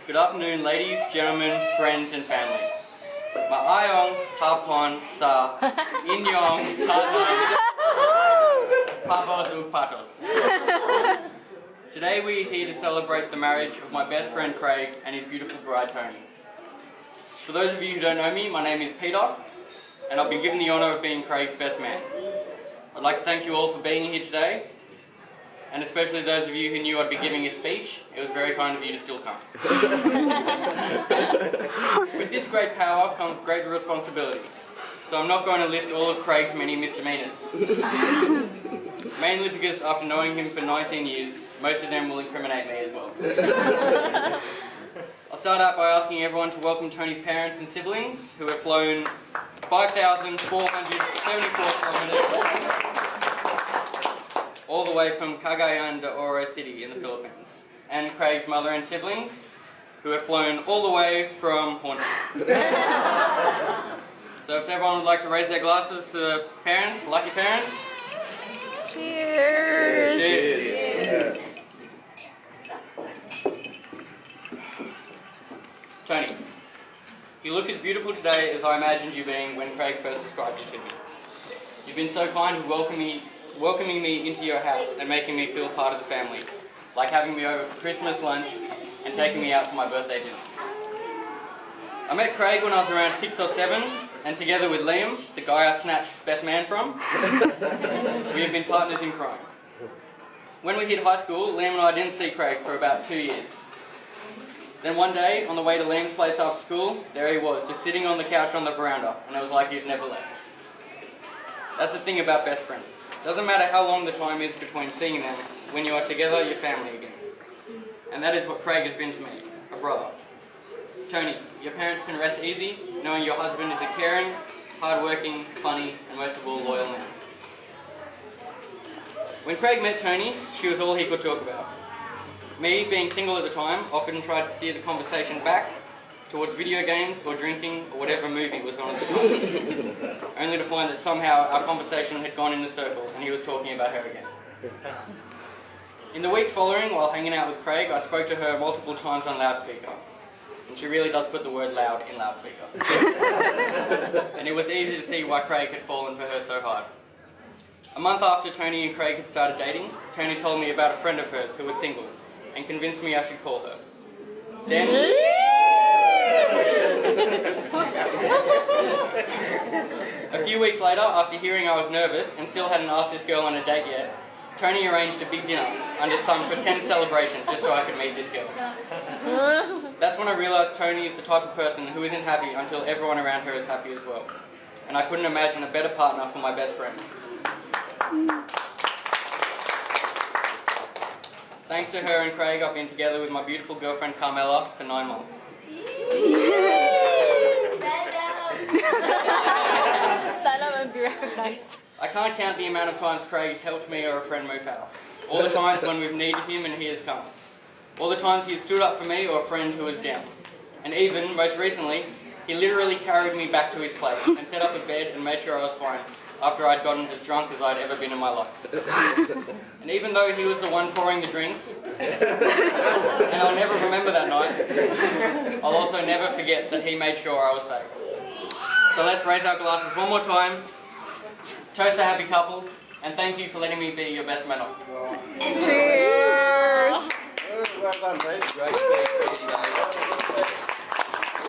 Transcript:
Good afternoon, ladies, gentlemen, friends, and family. Ma'ayong hapon sa inyong tanan, papos ug patos. Today we are here to celebrate the marriage of my best friend Craig and his beautiful bride Tony. For those of you who don't know me, my name is Peter, and I've been given the honour of being Craig's best man. I'd like to thank you all for being here today, and especially those of you who knew I'd be giving a speech. It was very kind of you to still come. With this great power comes great responsibility, so I'm not going to list all of Craig's many misdemeanours. Mainly because after knowing him for 19 years, most of them will incriminate me as well. I'll start out by asking everyone to welcome Tony's parents and siblings, who have flown 5,474 kilometres all the way from Cagayan de Oro City in the Philippines, and Craig's mother and siblings, who have flown all the way from Hornet. So if everyone would like to raise their glasses to the parents, lucky parents. Cheers! Cheers! Tony, you look as beautiful today as I imagined you being when Craig first described you to me. You've been so kind in welcoming me into your house and making me feel part of the family, like having me over for Christmas lunch and taking me out for my birthday dinner. I met Craig when I was around 6 or 7, and together with Liam, the guy I snatched best man from, we have been partners in crime. When we hit high school, Liam and I didn't see Craig for about 2 years. Then one day, on the way to Liam's place after school, there he was, just sitting on the couch on the veranda, and it was like he'd never left. That's the thing about best friends. Doesn't matter how long the time is between seeing them, when you are together, you're family again. And that is what Craig has been to me, a brother. Tony, your parents can rest easy, knowing your husband is a caring, hard-working, funny, and most of all, loyal man. When Craig met Tony, she was all he could talk about. Me, being single at the time, often tried to steer the conversation back towards video games or drinking or whatever movie was on at the time, only to find that somehow our conversation had gone in a circle and he was talking about her again. In the weeks following, while hanging out with Craig, I spoke to her multiple times on loudspeaker, and she really does put the word loud in loudspeaker. And it was easy to see why Craig had fallen for her so hard. A month after Tony and Craig had started dating, Tony told me about a friend of hers who was single and convinced me I should call her. Then, a few weeks later, after hearing I was nervous and still hadn't asked this girl on a date yet, Tony arranged a big dinner under some pretend celebration just so I could meet this girl. That's when I realised Tony is the type of person who isn't happy until everyone around her is happy as well. And I couldn't imagine a better partner for my best friend. Thanks to her and Craig, I've been together with my beautiful girlfriend Carmela for 9 months. Stand up and be recognized. I can't count the amount of times Craig's helped me or a friend move house. All the times when we've needed him and he has come. All the times he has stood up for me or a friend who was down. And even, most recently, he literally carried me back to his place and set up a bed and made sure I was fine after I'd gotten as drunk as I'd ever been in my life. And even though he was the one pouring the drinks, and I'll never remember that night, I'll also never forget that he made sure I was safe. So let's raise our glasses one more time, toast a happy couple, and thank you for letting me be your best man. Cheers! Well done, Dave. Great.